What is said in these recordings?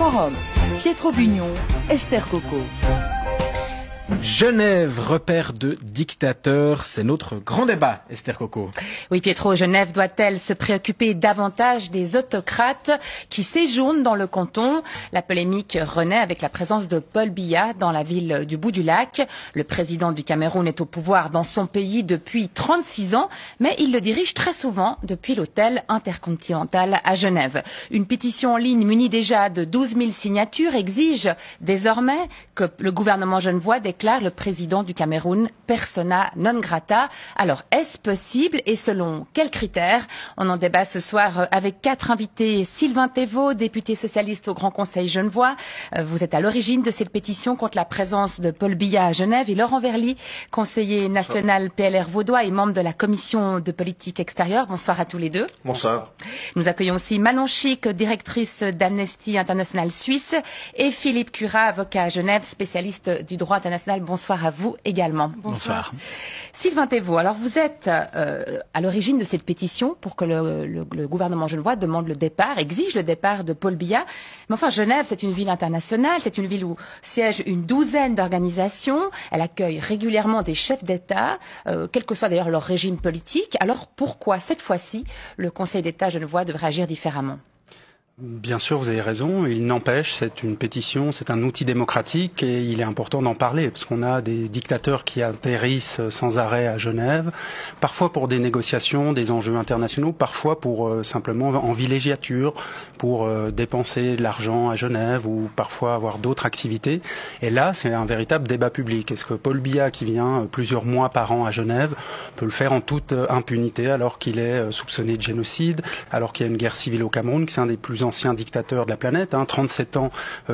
Forum, Pietro Bugnon, Esther Coco. Genève, repère de dictateurs, c'est notre grand débat, Esther Coco. Oui, Pietro, Genève doit-elle se préoccuper davantage des autocrates qui séjournent dans le canton? La polémique renaît avec la présence de Paul Biya dans la ville du Bout du Lac. Le président du Cameroun est au pouvoir dans son pays depuis 36 ans, mais il le dirige très souvent depuis l'hôtel intercontinental à Genève. Une pétition en ligne munie déjà de 12 000 signatures exige désormais que le gouvernement genevois déclare le président du Cameroun persona non grata. Alors, est-ce possible et selon quels critères? On en débat ce soir avec 4 invités. Sylvain Thévaux, député socialiste au Grand Conseil genevois. Vous êtes à l'origine de cette pétition contre la présence de Paul Biya à Genève, et Laurent Verly, conseiller national PLR vaudois et membre de la commission de politique extérieure. Bonsoir à tous les deux. Bonsoir. Nous accueillons aussi Manon Chic, directrice d'Amnesty International Suisse, et Philippe Curat, avocat à Genève, spécialiste du droit international. Bonsoir à vous également. Bonsoir. Sylvain Thévaux, alors vous êtes à l'origine de cette pétition pour que le gouvernement genevois demande le départ, exige le départ de Paul Biya. Mais enfin, Genève, c'est une ville internationale, c'est une ville où siègent une douzaine d'organisations. Elle accueille régulièrement des chefs d'État, quel que soit d'ailleurs leur régime politique. Alors pourquoi, cette fois-ci, le Conseil d'État genevois devrait agir différemment? Bien sûr, vous avez raison. Il n'empêche, c'est une pétition, c'est un outil démocratique et il est important d'en parler parce qu'on a des dictateurs qui atterrissent sans arrêt à Genève, parfois pour des négociations, des enjeux internationaux, parfois pour simplement en villégiature, pour dépenser de l'argent à Genève ou parfois avoir d'autres activités. Et là, c'est un véritable débat public. Est-ce que Paul Biya, qui vient plusieurs mois par an à Genève, peut le faire en toute impunité alors qu'il est soupçonné de génocide, alors qu'il y a une guerre civile au Cameroun, qui est un des plus ancien dictateur de la planète, 37 ans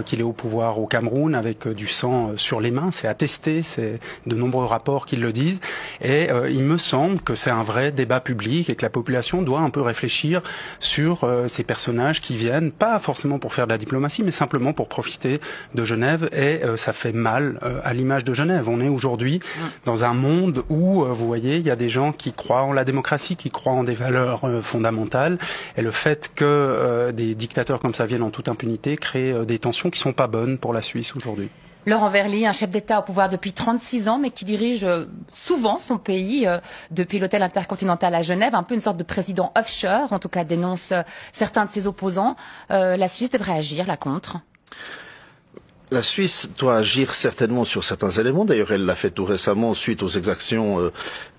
qu'il est au pouvoir au Cameroun avec du sang sur les mains, c'est attesté, c'est de nombreux rapports qui le disent, et il me semble que c'est un vrai débat public et que la population doit un peu réfléchir sur ces personnages qui viennent, pas forcément pour faire de la diplomatie, mais simplement pour profiter de Genève, et ça fait mal à l'image de Genève. On est aujourd'hui dans un monde où, vous voyez, il y a des gens qui croient en la démocratie, qui croient en des valeurs fondamentales, et le fait que des dictateurs comme ça viennent en toute impunité créent des tensions qui sont pas bonnes pour la Suisse aujourd'hui. Laurent Verly, un chef d'État au pouvoir depuis 36 ans, mais qui dirige souvent son pays depuis l'hôtel intercontinental à Genève, un peu une sorte de président offshore, en tout cas dénonce certains de ses opposants. La Suisse devrait agir là contre. La Suisse doit agir certainement sur certains éléments. D'ailleurs, elle l'a fait tout récemment suite aux exactions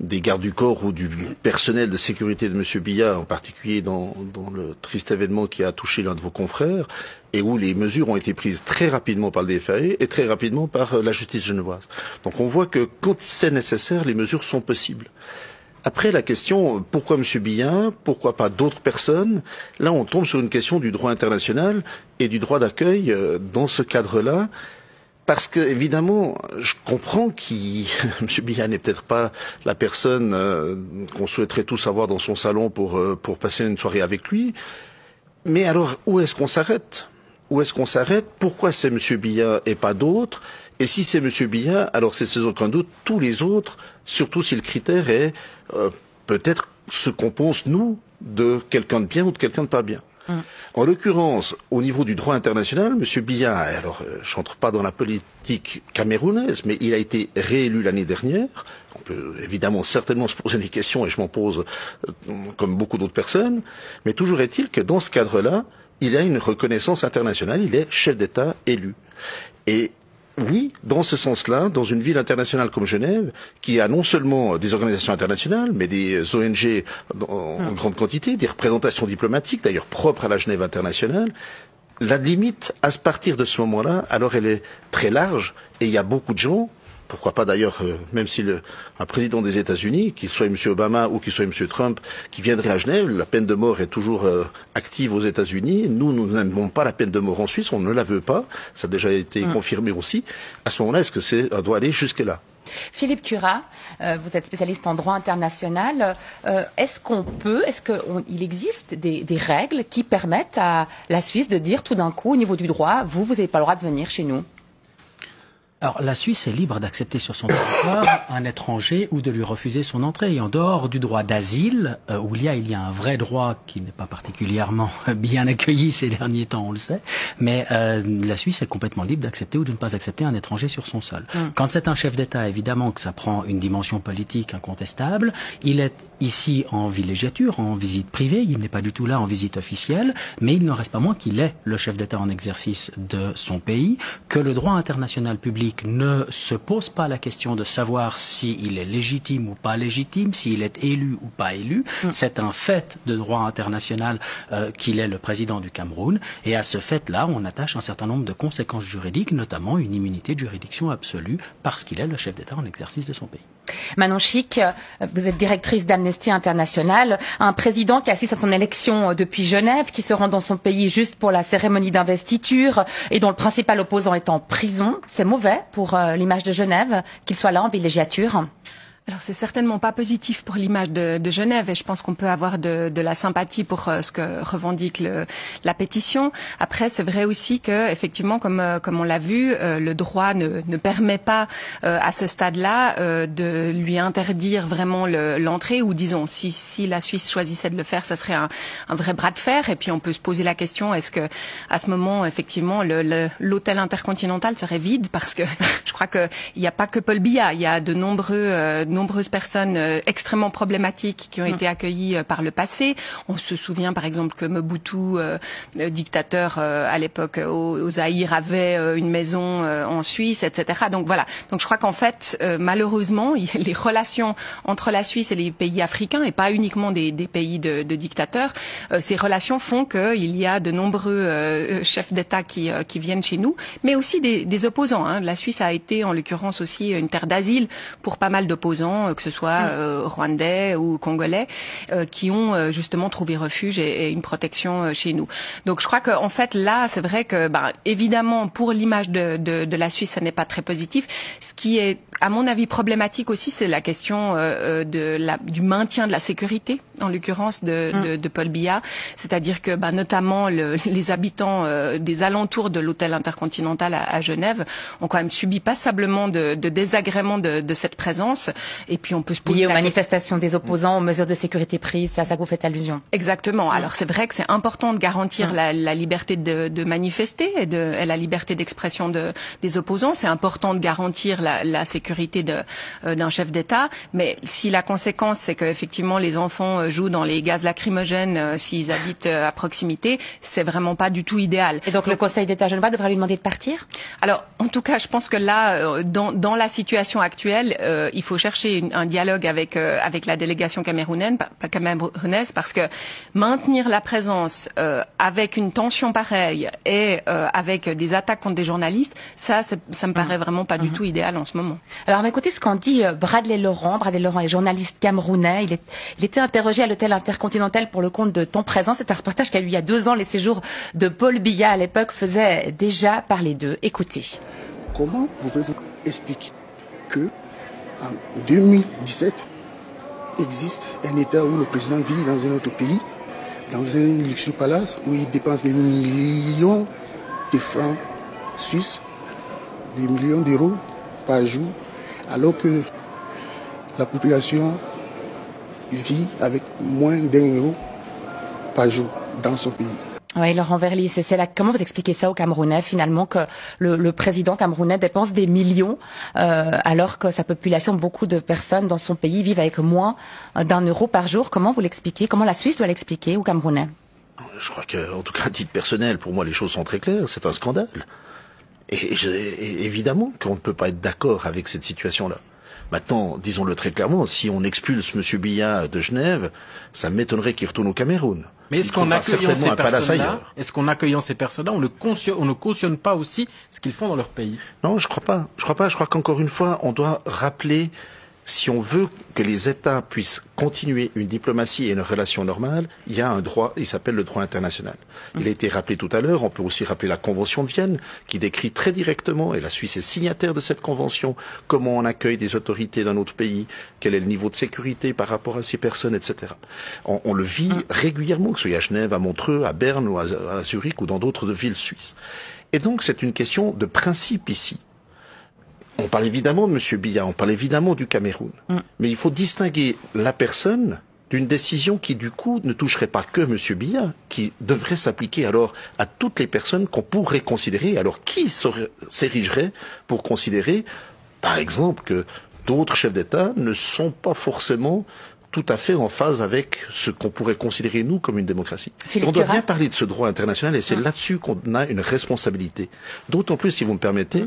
des gardes du corps ou du personnel de sécurité de M. Biya, en particulier dans le triste événement qui a touché l'un de vos confrères, et où les mesures ont été prises très rapidement par le DFAE et très rapidement par la justice genevoise. Donc on voit que quand c'est nécessaire, les mesures sont possibles. Après, la question, pourquoi M. Biya, pourquoi pas d'autres personnes? Là, on tombe sur une question du droit international et du droit d'accueil dans ce cadre-là. Parce que, évidemment, je comprends M. Biya n'est peut-être pas la personne qu'on souhaiterait tous avoir dans son salon pour passer une soirée avec lui. Mais alors, où est-ce qu'on s'arrête? Où est-ce qu'on s'arrête? Pourquoi c'est M. Biya et pas d'autres? Et si c'est M. Biya, alors c'est sans aucun doute tous les autres, surtout si le critère est peut-être ce qu'on pense, nous, de quelqu'un de bien ou de quelqu'un de pas bien. En l'occurrence, au niveau du droit international, M. Biya, alors je n'entre pas dans la politique camerounaise, mais il a été réélu l'année dernière. On peut évidemment certainement se poser des questions, et je m'en pose comme beaucoup d'autres personnes, mais toujours est-il que dans ce cadre-là, il a une reconnaissance internationale, il est chef d'État élu. Et oui, dans ce sens-là, dans une ville internationale comme Genève, qui a non seulement des organisations internationales, mais des ONG en grande quantité, des représentations diplomatiques, d'ailleurs propres à la Genève internationale, la limite, à partir de ce moment-là, alors elle est très large, et il y a beaucoup de gens, pourquoi pas d'ailleurs, même si un président des États-Unis, qu'il soit M. Obama ou qu'il soit M. Trump, qui viendrait à Genève, la peine de mort est toujours active aux États-Unis. Nous n'aimons pas la peine de mort en Suisse, on ne la veut pas. Ça a déjà été confirmé aussi. À ce moment-là, est-ce que ça doit aller jusque-là? Philippe Curat, vous êtes spécialiste en droit international. Est-ce qu'il existe des règles qui permettent à la Suisse de dire tout d'un coup, au niveau du droit, vous n'avez pas le droit de venir chez nous? Alors, la Suisse est libre d'accepter sur son territoire un étranger ou de lui refuser son entrée. Et en dehors du droit d'asile, où il y a un vrai droit qui n'est pas particulièrement bien accueilli ces derniers temps, on le sait, mais la Suisse est complètement libre d'accepter ou de ne pas accepter un étranger sur son sol. Quand c'est un chef d'État, évidemment que ça prend une dimension politique incontestable. Il est ici en villégiature, en visite privée, il n'est pas du tout là en visite officielle, mais il n'en reste pas moins qu'il est le chef d'État en exercice de son pays, que le droit international public ne se pose pas la question de savoir s'il est légitime ou pas légitime, s'il est élu ou pas élu. C'est un fait de droit international qu'il est le président du Cameroun, et à ce fait-là, on attache un certain nombre de conséquences juridiques, notamment une immunité de juridiction absolue, parce qu'il est le chef d'État en exercice de son pays. Manon Chic, vous êtes directrice d'Amnesty International, un président qui assiste à son élection depuis Genève, qui se rend dans son pays juste pour la cérémonie d'investiture et dont le principal opposant est en prison. C'est mauvais pour l'image de Genève qu'il soit là en villégiature? Alors c'est certainement pas positif pour l'image de Genève, et je pense qu'on peut avoir de la sympathie pour ce que revendique la pétition. Après, c'est vrai aussi que effectivement, comme on l'a vu, le droit ne permet pas à ce stade-là de lui interdire vraiment l'entrée, ou disons si la Suisse choisissait de le faire, ça serait un vrai bras de fer. Et puis on peut se poser la question, est-ce que à ce moment effectivement l'hôtel intercontinental serait vide, parce que je crois que il n'y a pas que Paul Biya, il y a de nombreuses personnes extrêmement problématiques qui ont été accueillies par le passé. On se souvient par exemple que Mobutu, dictateur à l'époque au Zaïre, avait une maison en Suisse, etc. Donc voilà. Donc je crois qu'en fait, malheureusement, les relations entre la Suisse et les pays africains, et pas uniquement des pays de dictateurs, ces relations font qu'il y a de nombreux chefs d'État qui viennent chez nous, mais aussi des opposants. La Suisse a été en l'occurrence aussi une terre d'asile pour pas mal d'opposants, que ce soit rwandais ou congolais, qui ont justement trouvé refuge et une protection chez nous. Donc je crois qu'en fait là, c'est vrai que évidemment pour l'image de la Suisse, ça n'est pas très positif. Ce qui est à mon avis problématique aussi, c'est la question du maintien de la sécurité, en l'occurrence de Paul Biya, c'est-à-dire que notamment les habitants des alentours de l'hôtel intercontinental à Genève ont quand même subi passablement de désagréments de cette présence. Et puis on peut se poser lié aux manifestations des opposants, aux mesures de sécurité prises, ça vous fait allusion. Exactement. Alors c'est vrai que c'est important de garantir la liberté de manifester et la liberté d'expression des opposants. C'est important de garantir la sécurité d'un chef d'État. Mais si la conséquence c'est qu'effectivement les enfants jouent dans les gaz lacrymogènes s'ils habitent à proximité, c'est vraiment pas du tout idéal. Et donc le Conseil d'État genevois devrait lui demander de partir? Alors en tout cas, je pense que là, dans la situation actuelle, il faut chercher un dialogue avec la délégation camerounaise, parce que maintenir la présence avec une tension pareille et avec des attaques contre des journalistes, ça me paraît vraiment pas du tout idéal en ce moment. Alors écoutez ce qu'en dit Bradley Laurent. Bradley Laurent est journaliste camerounais. Il était interrogé à l'hôtel intercontinental pour le compte de Temps Présent. C'est un reportage qui a eu il y a 2 ans. Les séjours de Paul Biya à l'époque faisaient déjà parler d'eux. Écoutez. Comment pouvez-vous expliquer que en 2017, existe un État où le président vit dans un autre pays, dans un luxueux palace, où il dépense des millions de francs suisses, des millions d'euros par jour, alors que la population vit avec moins d'1 euro par jour dans son pays. Oui, Laurent Verly, c'est là. Comment vous expliquez ça aux Camerounais, finalement, que le président camerounais dépense des millions, alors que sa population, beaucoup de personnes dans son pays vivent avec moins d'1 euro par jour? Comment vous l'expliquez? Comment la Suisse doit l'expliquer aux Camerounais? Je crois que, en tout cas, à titre personnel, pour moi, les choses sont très claires. C'est un scandale. Et évidemment qu'on ne peut pas être d'accord avec cette situation-là. Maintenant, disons-le très clairement, si on expulse M. Biya de Genève, ça m'étonnerait qu'il retourne au Cameroun. Mais est-ce qu'en accueillant ces personnes-là, on ne cautionne pas aussi ce qu'ils font dans leur pays? Non, je crois pas. Je crois qu'encore une fois, on doit rappeler, si on veut que les États puissent continuer une diplomatie et une relation normale, il y a un droit, il s'appelle le droit international. Il a été rappelé tout à l'heure, on peut aussi rappeler la Convention de Vienne, qui décrit très directement, et la Suisse est signataire de cette convention, comment on accueille des autorités d'un autre pays, quel est le niveau de sécurité par rapport à ces personnes, etc. On le vit régulièrement, que ce soit à Genève, à Montreux, à Berne, ou à Zurich, ou dans d'autres villes suisses. Et donc c'est une question de principe ici. On parle évidemment de M. Biya, on parle évidemment du Cameroun. Mais il faut distinguer la personne d'une décision qui, du coup, ne toucherait pas que M. Biya, qui devrait s'appliquer alors à toutes les personnes qu'on pourrait considérer. Alors, qui s'érigerait pour considérer, par exemple, que d'autres chefs d'État ne sont pas forcément tout à fait en phase avec ce qu'on pourrait considérer, nous, comme une démocratie. On doit bien parler de ce droit international, et c'est là-dessus qu'on a une responsabilité. D'autant plus, si vous me permettez,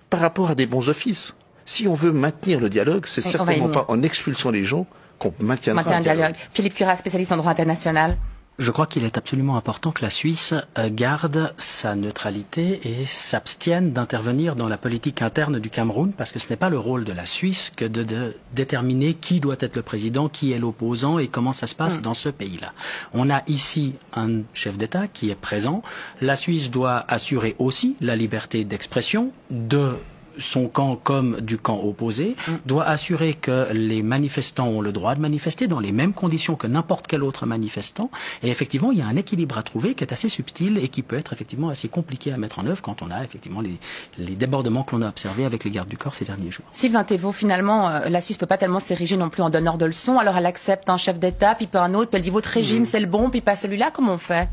par rapport à des bons offices. Si on veut maintenir le dialogue, c'est certainement pas en expulsant les gens qu'on maintiendra un dialogue. Philippe Curat, spécialiste en droit international. Je crois qu'il est absolument important que la Suisse garde sa neutralité et s'abstienne d'intervenir dans la politique interne du Cameroun, parce que ce n'est pas le rôle de la Suisse que de déterminer qui doit être le président, qui est l'opposant et comment ça se passe dans ce pays-là. On a ici un chef d'État qui est présent. La Suisse doit assurer aussi la liberté d'expression de son camp comme du camp opposé, doit assurer que les manifestants ont le droit de manifester dans les mêmes conditions que n'importe quel autre manifestant. Et effectivement, il y a un équilibre à trouver qui est assez subtil et qui peut être effectivement assez compliqué à mettre en œuvre quand on a effectivement les débordements que l'on a observés avec les gardes du corps ces derniers jours. Sylvain Thévault, finalement, la Suisse peut pas tellement s'ériger non plus en donneur de leçons. Alors elle accepte un chef d'État, puis un autre, puis elle dit votre régime c'est le bon, puis pas celui-là. Comment on fait?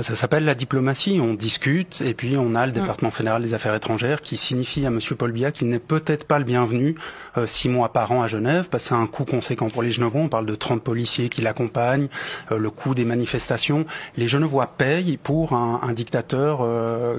Ça s'appelle la diplomatie. On discute et puis on a le département fédéral des affaires étrangères qui signifie à Monsieur Paul Biya qu'il n'est peut-être pas le bienvenu 6 mois par an à Genève, parce que c'est un coût conséquent pour les Genevois. On parle de 30 policiers qui l'accompagnent, le coût des manifestations. Les Genevois payent pour un dictateur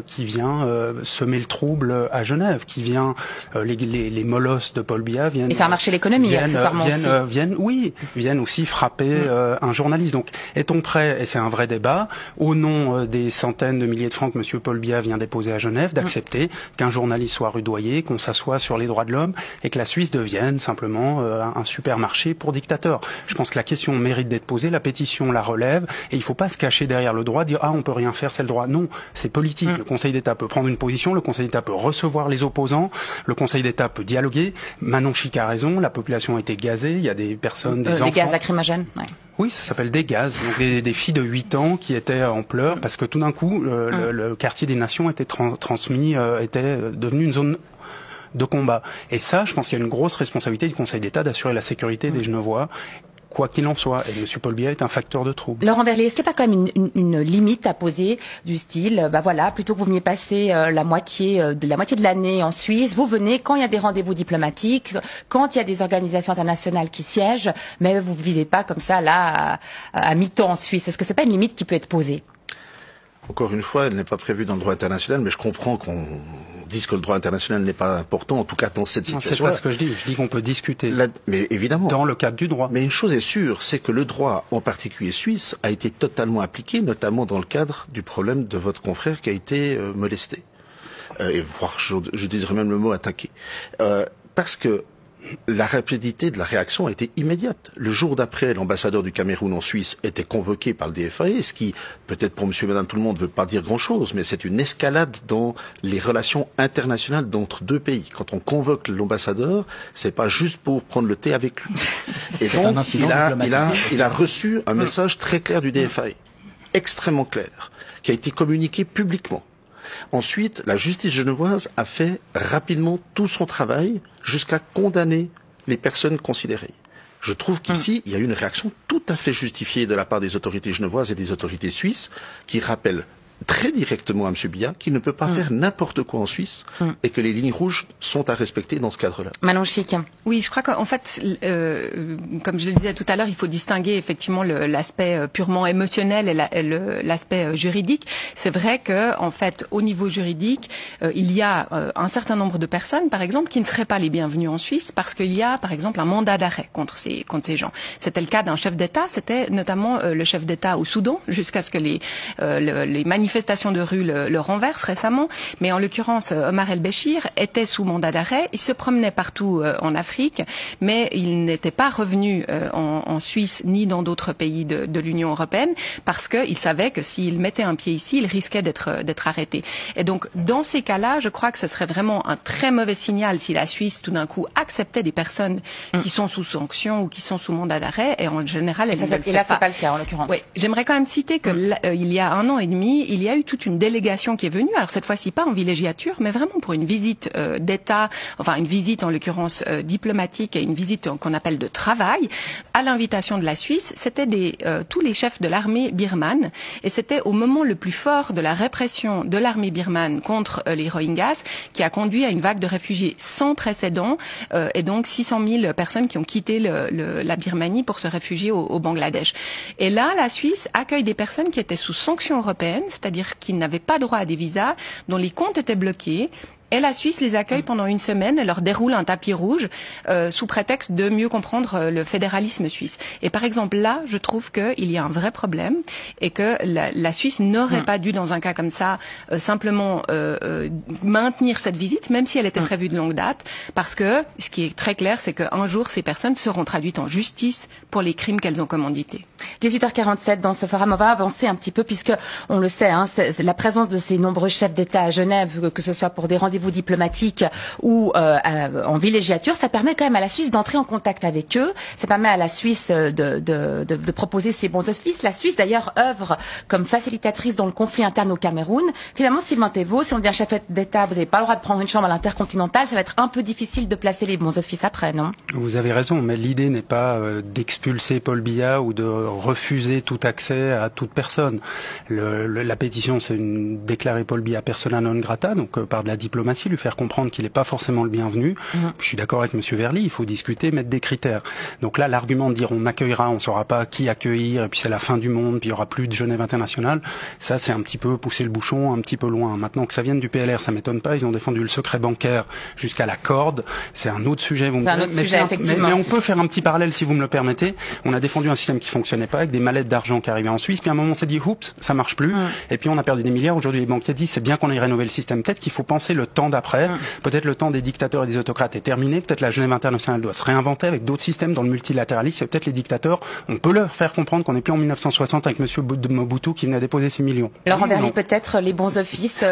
qui vient semer le trouble à Genève, qui vient les molosses de Paul Biya viennent et faire marcher l'économie accessoirement viennent aussi frapper un journaliste. Donc est-on prêt, et c'est un vrai débat, au nom des centaines de milliers de francs que M. Paul Biya vient déposer à Genève, d'accepter qu'un journaliste soit rudoyé, qu'on s'assoie sur les droits de l'homme et que la Suisse devienne simplement un supermarché pour dictateurs. Je pense que la question mérite d'être posée, la pétition la relève, et il ne faut pas se cacher derrière le droit, dire on peut rien faire, c'est le droit. Non, c'est politique. Le Conseil d'État peut prendre une position, le Conseil d'État peut recevoir les opposants, le Conseil d'État peut dialoguer. Manon Chic a raison, la population a été gazée, il y a des personnes, des enfants. Des gaz lacrymogènes, Oui, ça s'appelle des gaz. Donc des filles de 8 ans qui étaient en pleurs parce que tout d'un coup, le quartier des Nations était était devenu une zone de combat. Et ça, je pense qu'il y a une grosse responsabilité du Conseil d'État d'assurer la sécurité des Genevois, quoi qu'il en soit. Et M. Paul Biya est un facteur de trouble. Laurent Verlier, est-ce qu'il n'y a pas quand même une limite à poser du style, plutôt que vous veniez passer la moitié de l'année en Suisse, vous venez quand il y a des rendez-vous diplomatiques, quand il y a des organisations internationales qui siègent, mais vous ne visez pas comme ça là à mi-temps en Suisse. Est-ce que c'est pas une limite qui peut être posée? Encore une fois, elle n'est pas prévue dans le droit international, mais je comprends qu'on dise que le droit international n'est pas important, en tout cas dans cette situation. C'est pas ce que je dis. Je dis qu'on peut discuter. Mais évidemment. Dans le cadre du droit. Mais une chose est sûre, c'est que le droit, en particulier suisse, a été totalement appliqué, notamment dans le cadre du problème de votre confrère qui a été molesté. Et voire, je dirais même le mot attaqué. Parce que la rapidité de la réaction a été immédiate. Le jour d'après, l'ambassadeur du Cameroun en Suisse était convoqué par le DFAE, ce qui, peut-être pour monsieur et madame tout le monde, ne veut pas dire grand-chose, mais c'est une escalade dans les relations internationales d'entre deux pays. Quand on convoque l'ambassadeur, c'est pas juste pour prendre le thé avec lui. Et donc, il a reçu un message très clair du DFAE, extrêmement clair, qui a été communiqué publiquement. Ensuite, la justice genevoise a fait rapidement tout son travail jusqu'à condamner les personnes considérées. Je trouve qu'ici, il y a eu une réaction tout à fait justifiée de la part des autorités genevoises et des autorités suisses qui rappellent très directement à M. Biya qu'il ne peut pas faire n'importe quoi en Suisse et que les lignes rouges sont à respecter dans ce cadre-là. Manon Chic. Oui, je crois qu'en fait, comme je le disais tout à l'heure, il faut distinguer effectivement l'aspect purement émotionnel et l'aspect juridique. C'est vrai que, en fait, au niveau juridique, il y a un certain nombre de personnes, par exemple, qui ne seraient pas les bienvenues en Suisse parce qu'il y a, par exemple, un mandat d'arrêt contre ces gens. C'était le cas d'un chef d'État, c'était notamment le chef d'État au Soudan, jusqu'à ce que les manifestations de rue le renverse récemment, mais en l'occurrence Omar El-Béchir était sous mandat d'arrêt, il se promenait partout en Afrique, mais il n'était pas revenu en Suisse ni dans d'autres pays de l'Union européenne parce qu'il savait que s'il mettait un pied ici, il risquait d'être arrêté. Et donc dans ces cas-là, je crois que ce serait vraiment un très mauvais signal si la Suisse tout d'un coup acceptait des personnes qui sont sous sanction ou qui sont sous mandat d'arrêt, et en général elle ne le fait pas. Et là c'est pas le cas en l'occurrence. Oui, j'aimerais quand même citer que il y a 1 an et demi, il y a eu toute une délégation qui est venue, alors cette fois-ci pas en villégiature, mais vraiment pour une visite d'État, enfin une visite en l'occurrence diplomatique et une visite qu'on appelle de travail, à l'invitation de la Suisse. C'était tous les chefs de l'armée birmane, et c'était au moment le plus fort de la répression de l'armée birmane contre les Rohingyas qui a conduit à une vague de réfugiés sans précédent, et donc 600 000 personnes qui ont quitté la Birmanie pour se réfugier au Bangladesh. Et là, la Suisse accueille des personnes qui étaient sous sanctions européennes, c'est-à-dire qui n'avaient pas droit à des visas, dont les comptes étaient bloqués. Et la Suisse les accueille pendant une semaine et leur déroule un tapis rouge sous prétexte de mieux comprendre le fédéralisme suisse. Et par exemple, là, je trouve qu'il y a un vrai problème et que la Suisse n'aurait pas dû, dans un cas comme ça, simplement maintenir cette visite, même si elle était prévue de longue date, parce que ce qui est très clair, c'est qu'un jour, ces personnes seront traduites en justice pour les crimes qu'elles ont commandités. 18h47, dans ce forum, on va avancer un petit peu, puisque, on le sait, c'est la présence de ces nombreux chefs d'État à Genève, que ce soit pour des rendez-vous diplomatiques ou en villégiature, ça permet quand même à la Suisse d'entrer en contact avec eux, ça permet à la Suisse de proposer ses bons offices. La Suisse d'ailleurs œuvre comme facilitatrice dans le conflit interne au Cameroun. Finalement, Sylvain Thévault, si on devient chef d'État, vous n'avez pas le droit de prendre une chambre à l'Intercontinental, ça va être un peu difficile de placer les bons offices après, non? Vous avez raison, mais l'idée n'est pas d'expulser Paul Biya ou de refuser tout accès à toute personne. La pétition, c'est déclarer Paul Biya persona non grata, donc par de la diplomatie, lui faire comprendre qu'il n'est pas forcément le bienvenu. Je suis d'accord avec Monsieur Verly, il faut discuter, mettre des critères. Donc là, l'argument de dire on accueillera, on ne saura pas qui accueillir, et puis c'est la fin du monde, puis il n'y aura plus de Genève internationale, ça c'est un petit peu pousser le bouchon un petit peu loin. Maintenant que ça vienne du PLR, ça m'étonne pas, ils ont défendu le secret bancaire jusqu'à la corde, c'est un autre sujet, vous me direz. Mais on peut faire un petit parallèle si vous me le permettez. On a défendu un système qui fonctionnait pas, avec des mallettes d'argent qui arrivaient en Suisse, puis à un moment on s'est dit oups, ça marche plus, et puis on a perdu des milliards. Aujourd'hui les banquiers disent c'est bien qu'on ait rénové le système, peut-être qu'il faut penser le temps d'après, peut-être le temps des dictateurs et des autocrates est terminé, peut-être la Genève internationale doit se réinventer avec d'autres systèmes dans le multilatéralisme, et peut-être les dictateurs, on peut leur faire comprendre qu'on n'est plus en 1960 avec Monsieur Mobutu qui venait à déposer ses millions. Laurent Verly, peut-être les bons offices,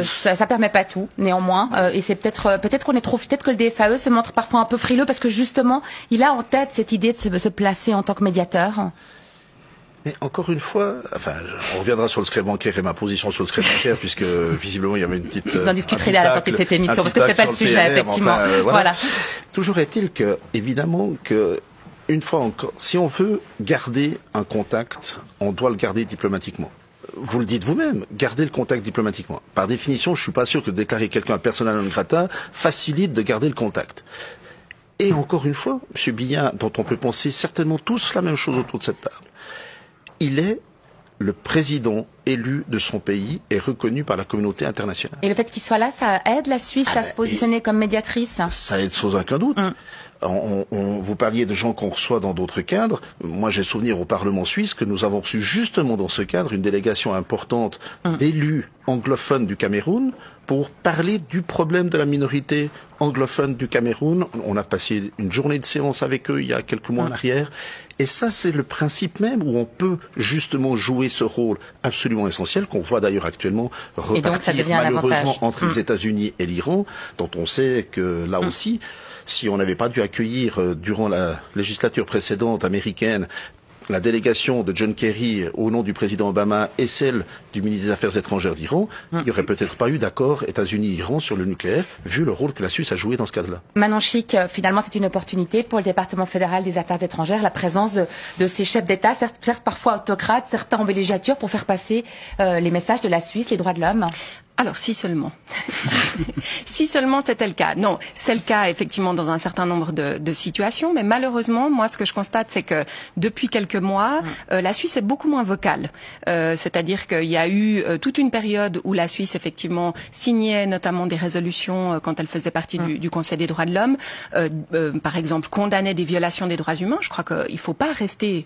ça permet pas tout, néanmoins, et c'est peut-être qu'on est trop, peut-être que le DFAE se montre parfois un peu frileux parce que justement, il a en tête cette idée de se placer en tant que médiateur. Mais encore une fois, on reviendra sur le secret bancaire et ma position sur le secret bancaire, puisque visiblement il y avait une petite. Vous en discuterez à la sortie de cette émission, parce que c'est pas le sujet, effectivement. Voilà. Toujours est-il que, évidemment, une fois encore, si on veut garder un contact, on doit le garder diplomatiquement. Vous le dites vous-même, gardez le contact diplomatiquement. Par définition, je suis pas sûr que déclarer quelqu'un persona non grata facilite de garder le contact. Et encore une fois, M. Biya, dont on peut penser certainement tous la même chose autour de cette table, il est le président élu de son pays et reconnu par la communauté internationale. Et le fait qu'il soit là, ça aide la Suisse à se positionner comme médiatrice? Ça aide sans aucun doute. Vous parliez de gens qu'on reçoit dans d'autres cadres. Moi, j'ai souvenir au Parlement suisse que nous avons reçu justement dans ce cadre une délégation importante d'élus anglophones du Cameroun pour parler du problème de la minorité anglophone du Cameroun. On a passé une journée de séance avec eux il y a quelques mois en arrière. Et ça, c'est le principe même où on peut justement jouer ce rôle absolument essentiel, qu'on voit d'ailleurs actuellement repartir malheureusement entre les États-Unis et l'Iran, dont on sait que là aussi, si on n'avait pas dû accueillir durant la législature précédente américaine la délégation de John Kerry au nom du président Obama et celle du ministre des Affaires étrangères d'Iran, il n'y aurait peut-être pas eu d'accord États-Unis-Iran sur le nucléaire, vu le rôle que la Suisse a joué dans ce cadre-là. Manon Chic, finalement, c'est une opportunité pour le département fédéral des Affaires étrangères, la présence de ces chefs d'État, certes parfois autocrates, certains en villégiature, pour faire passer les messages de la Suisse, les droits de l'homme. Alors, si seulement. Si seulement c'était le cas. Non, c'est le cas effectivement dans un certain nombre de situations, mais malheureusement, moi, ce que je constate, c'est que depuis quelques mois, la Suisse est beaucoup moins vocale. C'est-à-dire qu'il y a eu toute une période où la Suisse, effectivement, signait notamment des résolutions quand elle faisait partie du Conseil des droits de l'homme, par exemple, condamnait des violations des droits humains. Je crois qu'il ne faut pas rester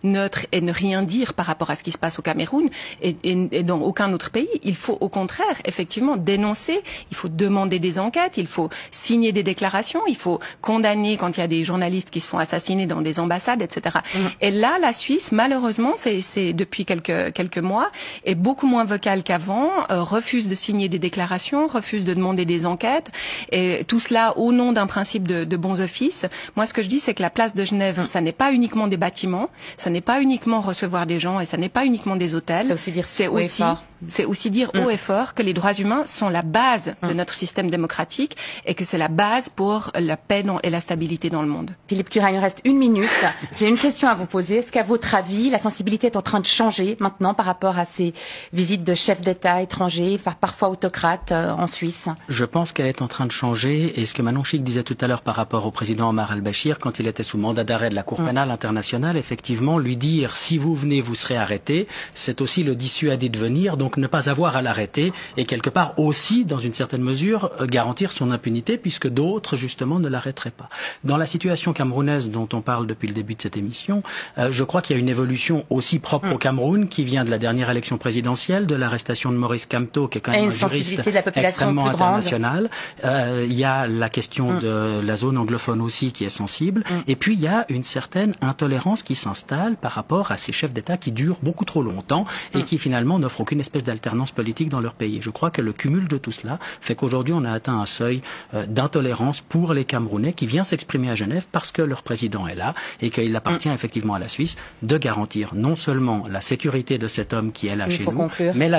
neutre et ne rien dire par rapport à ce qui se passe au Cameroun et dans aucun autre pays. Il faut au contraire effectivement dénoncer, il faut demander des enquêtes, il faut signer des déclarations, il faut condamner quand il y a des journalistes qui se font assassiner dans des ambassades, etc. Et là, la Suisse, malheureusement, c'est depuis quelques mois, est beaucoup moins vocale qu'avant, refuse de signer des déclarations, refuse de demander des enquêtes, et tout cela au nom d'un principe de bons offices. Moi, ce que je dis, c'est que la place de Genève, ça n'est pas uniquement des bâtiments, ça n'est pas uniquement recevoir des gens, et ça n'est pas uniquement des hôtels. C'est aussi dire c'est aussi C'est aussi dire haut et fort que les droits humains sont la base de notre système démocratique et que c'est la base pour la paix et la stabilité dans le monde. Philippe Cura, il nous reste 1 minute. J'ai une question à vous poser. Est-ce qu'à votre avis, la sensibilité est en train de changer maintenant par rapport à ces visites de chefs d'État étrangers, parfois autocrates en Suisse? Je pense qu'elle est en train de changer, et ce que Manon Chic disait tout à l'heure par rapport au président Omar al-Bashir, quand il était sous mandat d'arrêt de la Cour pénale internationale, effectivement, lui dire si vous venez, vous serez arrêté, c'est aussi le dissuader de venir, donc ne pas avoir à l'arrêter, et quelque part aussi, dans une certaine mesure, garantir son impunité, puisque d'autres, justement, ne l'arrêteraient pas. Dans la situation camerounaise dont on parle depuis le début de cette émission, je crois qu'il y a une évolution aussi propre au Cameroun, qui vient de la dernière élection présidentielle, de l'arrestation de Maurice Kamto, qui est quand même un juriste extrêmement international. Il y a la question de la zone anglophone aussi qui est sensible. Et puis il y a une certaine intolérance qui s'installe par rapport à ces chefs d'État qui durent beaucoup trop longtemps et qui finalement n'offrent aucune espèce d'alternance politique dans leur pays. Et je crois que le cumul de tout cela fait qu'aujourd'hui on a atteint un seuil d'intolérance pour les Camerounais qui vient s'exprimer à Genève parce que leur président est là et qu'il appartient effectivement à la Suisse de garantir non seulement la sécurité de cet homme qui est là chez nous, mais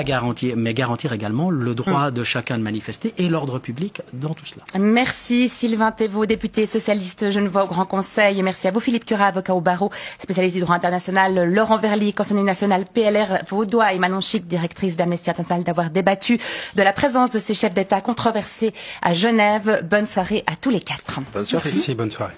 garantir également le droit de chacun de manifester et l'ordre public dans tout cela. Merci Sylvain Thévaux, député socialiste genevois au Grand Conseil. Et merci à vous Philippe Cura, avocat au barreau, spécialiste du droit international, Laurent Verly, conseiller national PLR Vaudois et Manon Chic, directrice d'Amnesty International, d'avoir débattu de la présence de ces chefs d'État controversés à Genève. Bonne soirée à tous les quatre. Bonne soirée. Merci, bonne soirée.